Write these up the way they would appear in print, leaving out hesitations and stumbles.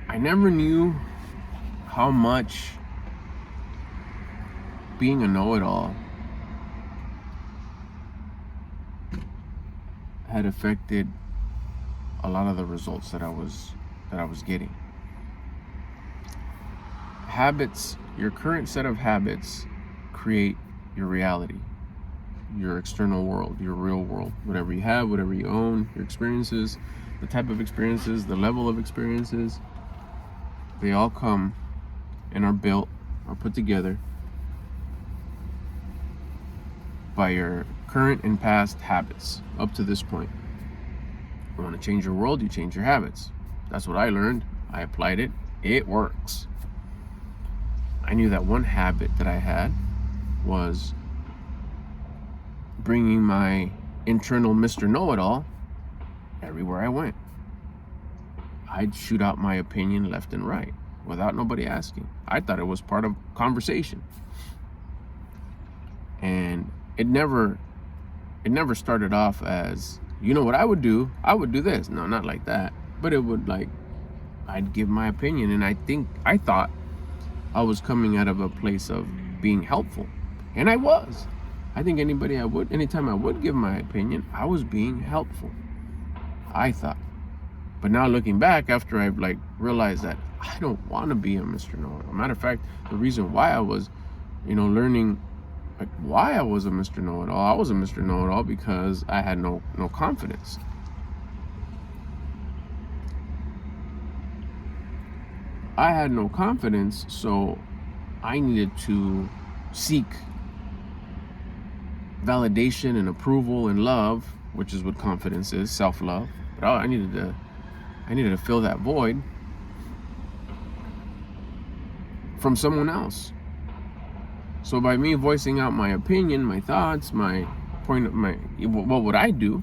I never knew how much being a know-it-all had affected a lot of the results that I was getting. Habits, your current set of habits create your reality, your external world, your real world, whatever you have, whatever you own, your experiences, the type of experiences, the level of experiences, they all come and are built or put together by your current and past habits up to this point. You want to change your world, you change your habits. That's what I learned. I applied it. It works. I knew that one habit that I had was bringing my internal Mr. Know-It-All everywhere I went. I'd shoot out my opinion left and right without nobody asking. I thought it was part of conversation. And it never started off as, you know what I would do? I would do this. No, not like that. But it would I'd give my opinion, and I thought I was coming out of a place of being helpful. And I was. I think anytime I would give my opinion, I was being helpful. I thought. But now looking back, after I've realized that I don't want to be a Mr. Know-It-All. Matter of fact, the reason why I was, learning why I was a Mr. Know-It-All, I was a Mr. Know-It-All because I had no confidence. I had no confidence, so I needed to seek validation and approval and love, which is what confidence is, self-love. But I needed to fill that void from someone else. So by me voicing out my opinion, my thoughts, what would I do?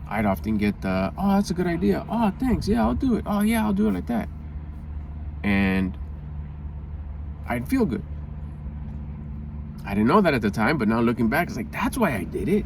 I'd often get the, oh, that's a good idea. Oh, thanks. Yeah, I'll do it. Oh, yeah, I'll do it like that. And I'd feel good. I didn't know that at the time, but now looking back, it's that's why I did it.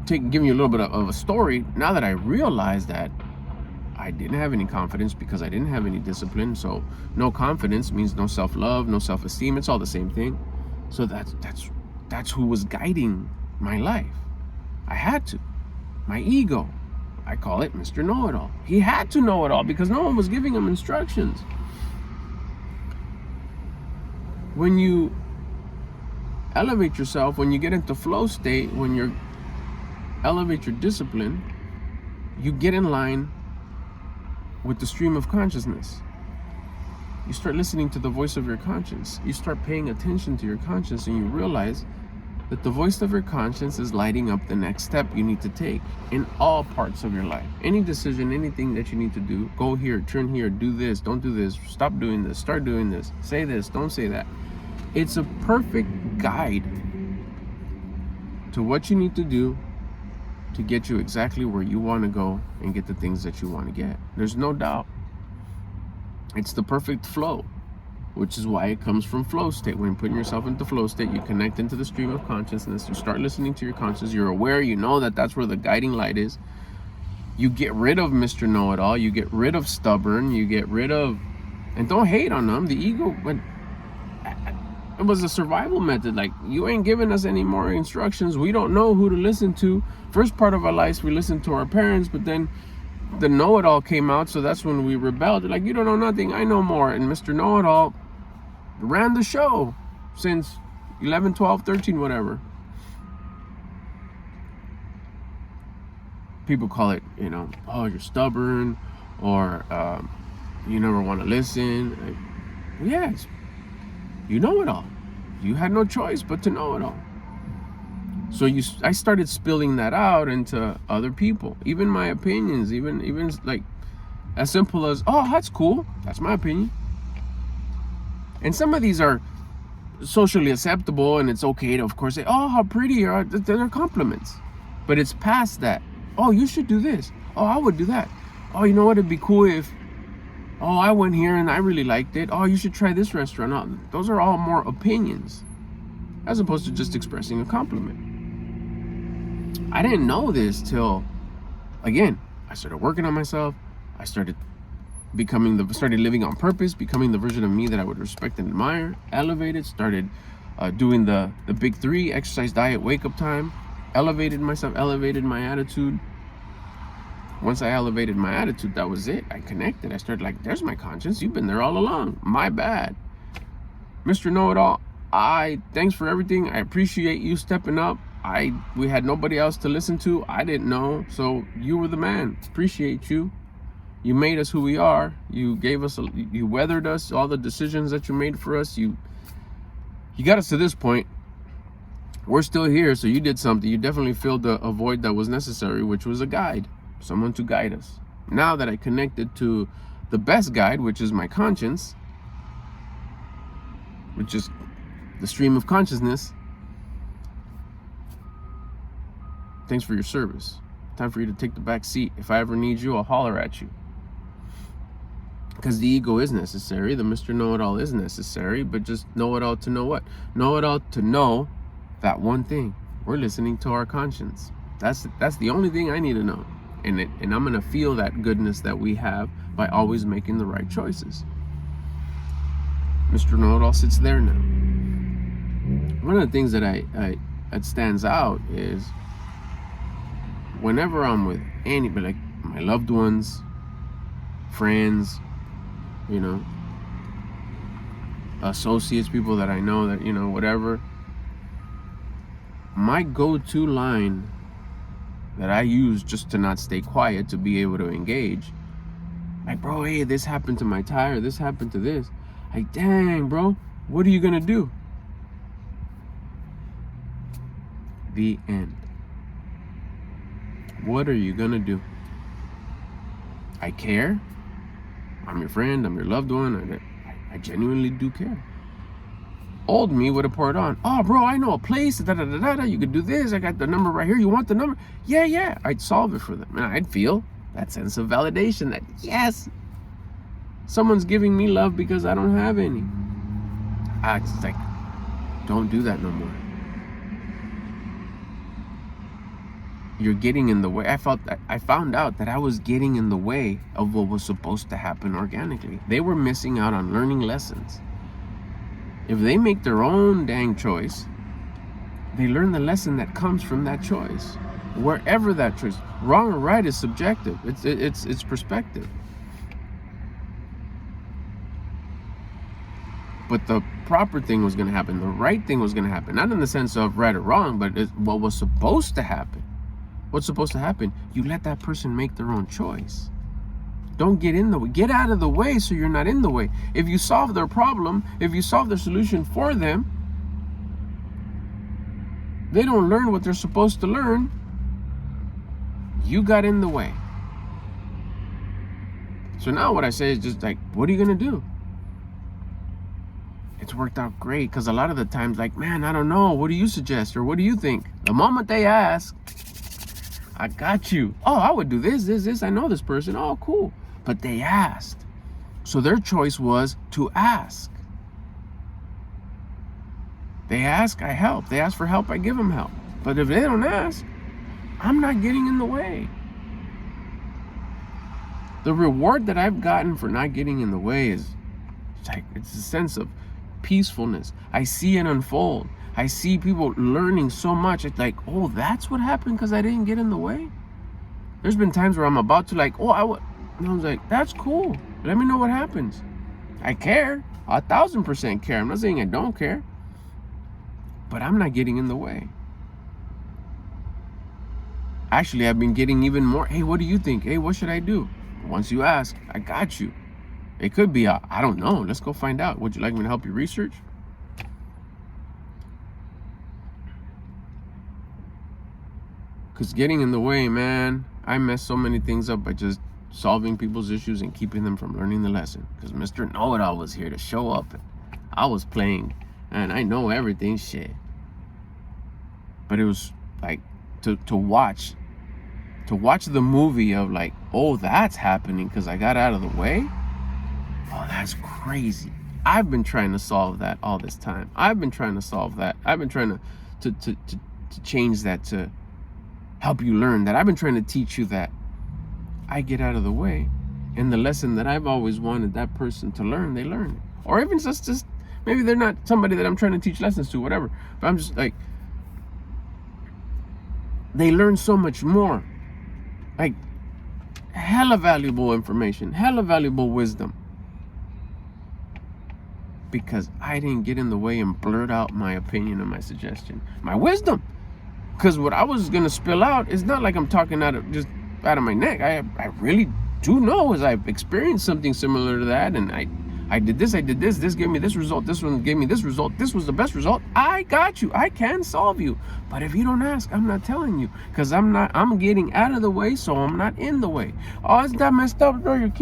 Giving you a little bit of a story, now that I realized that I didn't have any confidence because I didn't have any discipline. So no confidence means no self-love, no self-esteem. It's all the same thing. So that's who was guiding my life. I had to. My ego. I call it Mr. Know-It-All. He had to know it all because no one was giving him instructions. When you elevate yourself, when you get into flow state, when you elevate your discipline, you get in line with the stream of consciousness. You start listening to the voice of your conscience. You start paying attention to your conscience, and you realize that the voice of your conscience is lighting up the next step you need to take in all parts of your life. Any decision, anything that you need to do, go here, turn here, do this, don't do this, stop doing this, start doing this, say this, don't say that. It's a perfect guide to what you need to do to get you exactly where you want to go and get the things that you want to get. There's no doubt. It's the perfect flow, which is why it comes from flow state. When you're putting yourself into flow state, you connect into the stream of consciousness. You start listening to your conscience. You're aware. You know that that's where the guiding light is. You get rid of Mr. Know-It-All. You get rid of stubborn. You get rid of, and don't hate on them. The ego, it was a survival method. You ain't giving us any more instructions. We don't know who to listen to. First part of our lives, we listened to our parents, but then the know-it-all came out, so that's when we rebelled. You don't know nothing, I know more. And Mr. Know-It-All ran the show since 11, 12, 13, whatever. People call it, oh, you're stubborn, or you never want to listen. Yes, you know it all. You had no choice but to know it all. So I started spilling that out into other people, even my opinions, even as simple as, oh, that's cool, that's my opinion. And some of these are socially acceptable, and it's okay to, of course, say, oh, how pretty you are. They're compliments. But it's past that. Oh, you should do this. Oh, I would do that. Oh, you know what? It'd be cool if, oh, I went here and I really liked it. Oh, you should try this restaurant. Oh, those are all more opinions as opposed to just expressing a compliment. I didn't know this till, again, I started working on myself. I started started living on purpose, becoming the version of me that I would respect and admire, elevated, started doing the big three: exercise, diet, wake up time, elevated myself, elevated my attitude. Once I elevated my attitude, that was it. I connected. I started like, there's my conscience. You've been there all along. My bad. Mr. Know-It-All, thanks for everything. I appreciate you stepping up. We had nobody else to listen to. I didn't know. So you were the man. Appreciate you. You made us who we are. You gave us, you weathered us, all the decisions that you made for us. You got us to this point. We're still here, so you did something. You definitely filled a void that was necessary, which was a guide, someone to guide us. Now that I connected to the best guide, which is my conscience, which is the stream of consciousness, thanks for your service. Time for you to take the back seat. If I ever need you, I'll holler at you. Because the ego is necessary. The Mr. Know-It-All is necessary. But just know-it-all to know what? Know-it-all to know that one thing. We're listening to our conscience. That's the only thing I need to know. And I'm going to feel that goodness that we have by always making the right choices. Mr. Know-It-All sits there now. One of the things that that stands out is whenever I'm with anybody, like my loved ones, friends, associates, people that I know that, whatever, my go-to line that I use just to not stay quiet, to be able to engage, like, bro, hey, this happened to my tire, this happened to this. Like, dang, bro, what are you gonna do? The end. What are you gonna do? I care. I'm your friend, I'm your loved one. I genuinely do care. Old me would have poured on. Oh, bro, I know a place. You could do this. I got the number right here. You want the number? Yeah. I'd solve it for them. And I'd feel that sense of validation that, yes, someone's giving me love because I don't have any. It's like, don't do that no more. You're getting in the way. I found out that I was getting in the way of what was supposed to happen organically. They were missing out on learning lessons. If they make their own dang choice, they learn the lesson that comes from that choice. Wherever that choice, wrong or right, is subjective. It's perspective. But the proper thing was going to happen. The right thing was going to happen. Not in the sense of right or wrong, but it's what was supposed to happen. What's supposed to happen? You let that person make their own choice. Don't get in the way. Get out of the way so you're not in the way. If you solve their problem, if you solve their solution for them, they don't learn what they're supposed to learn. You got in the way. So now what I say is just like, what are you going to do? It's worked out great because a lot of the times, like, man, I don't know. What do you suggest? Or what do you think? The moment they ask, I got you. Oh, I would do this. I know this person. Oh, cool. But they asked. So their choice was to ask. They ask, I help. They ask for help, I give them help. But if they don't ask, I'm not getting in the way. The reward that I've gotten for not getting in the way is like, it's a sense of peacefulness. I see it unfold. I see people learning so much. It's like, oh, that's what happened because I didn't get in the way. There's been times where I'm about to and I was like, that's cool. Let me know what happens. I care. 1,000% care. I'm not saying I don't care. But I'm not getting in the way. Actually, I've been getting even more. Hey, what do you think? Hey, what should I do? Once you ask, I got you. It could be I don't know. Let's go find out. Would you like me to help you research? Because getting in the way, man, I mess so many things up by just solving people's issues and keeping them from learning the lesson. Because Mr. Know-It-All was here to show up. I was playing, and I know everything, shit. But it was like to watch the movie of like, oh, that's happening because I got out of the way. Oh, that's crazy. I've been trying to solve that all this time. I've been trying to solve that. I've been trying to change that to help you learn, that I've been trying to teach you, that I get out of the way, and the lesson that I've always wanted that person to learn, they learn. Or even just maybe they're not somebody that I'm trying to teach lessons to, whatever. But I'm just like, they learn so much more. Like, hella valuable information, hella valuable wisdom. Because I didn't get in the way and blurt out my opinion and my suggestion, my wisdom. Because what I was gonna spill out is not like I'm talking out of my neck. I really do know, as I've experienced something similar to that, and I did this, this gave me this result, this one gave me this result, this was the best result. I got you, I can solve you. But if you don't ask, I'm not telling you, because I'm getting out of the way, so I'm not in the way. Oh, isn't that messed up, bro? You're not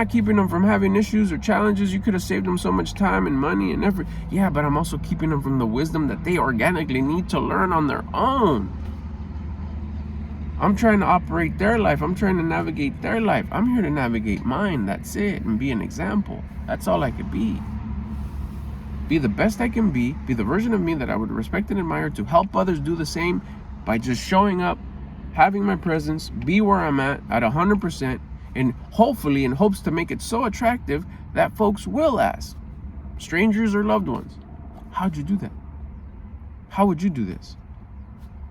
keeping them from having issues or challenges. You could have saved them so much time and money and effort. Yeah, but I'm also keeping them from the wisdom that they organically need to learn on their own. I'm trying to operate their life. I'm trying to navigate their life. I'm here to navigate mine. That's it. And be an example. That's all I could be. Be the best I can be. Be the version of me that I would respect and admire, to help others do the same by just showing up, having my presence, be where I'm at 100%, and hopefully in hopes to make it so attractive that folks will ask, strangers or loved ones, how'd you do that? How would you do this?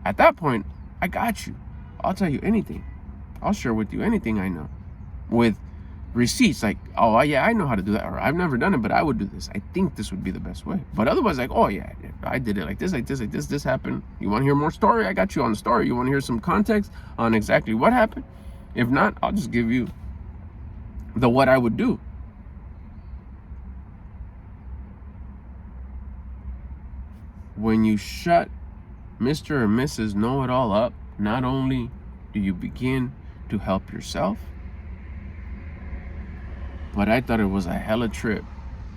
At that point, I got you. I'll tell you anything. I'll share with you anything I know, with receipts, like, oh yeah, I know how to do that, or I've never done it, but I would do this. I think this would be the best way. But otherwise, like, oh yeah, I did it like this, this happened. You want to hear more story? I got you on the story. You want to hear some context on exactly what happened? If not, I'll just give you the what I would do. When you shut Mr. or Mrs. Know-It-All up, not only do you begin to help yourself, but I thought it was a hella trip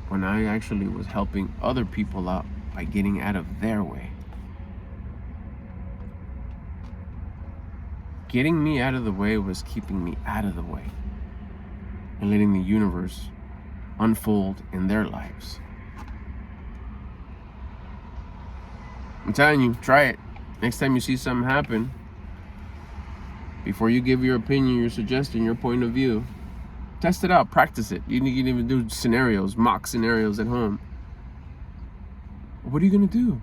when I actually was helping other people out by getting out of their way. Getting me out of the way was keeping me out of the way and letting the universe unfold in their lives. I'm telling you, try it. Next time you see something happen, before you give your opinion, your suggestion, your point of view, test it out, practice it. You can even do scenarios, mock scenarios at home. What are you gonna do?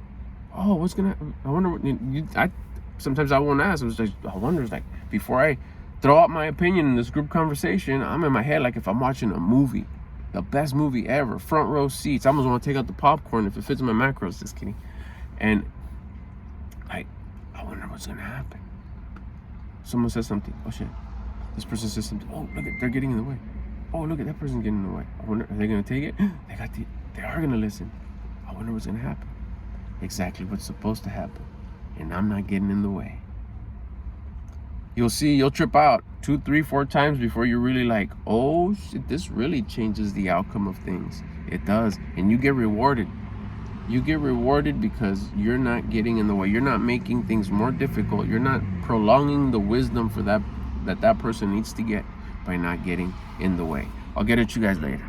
Oh, what's gonna? I wonder. Sometimes I won't ask. It was like, I wonder. It's like, before I throw out my opinion in this group conversation, I'm in my head like if I'm watching a movie, the best movie ever, front row seats. I almost want to take out the popcorn if it fits my macros. Just kidding. And I wonder what's gonna happen. Someone says something. Oh shit. This person says something. Oh, look at, they're getting in the way. Oh, look at that person getting in the way. I wonder, are they gonna take it? They are gonna listen. I wonder what's gonna happen. Exactly what's supposed to happen. And I'm not getting in the way. You'll see, you'll trip out 2, 3, 4 times before you're really like, oh shit, this really changes the outcome of things. It does. And you get rewarded. You get rewarded because you're not getting in the way. You're not making things more difficult. You're not prolonging the wisdom for that person needs to get by not getting in the way. I'll get at you guys later.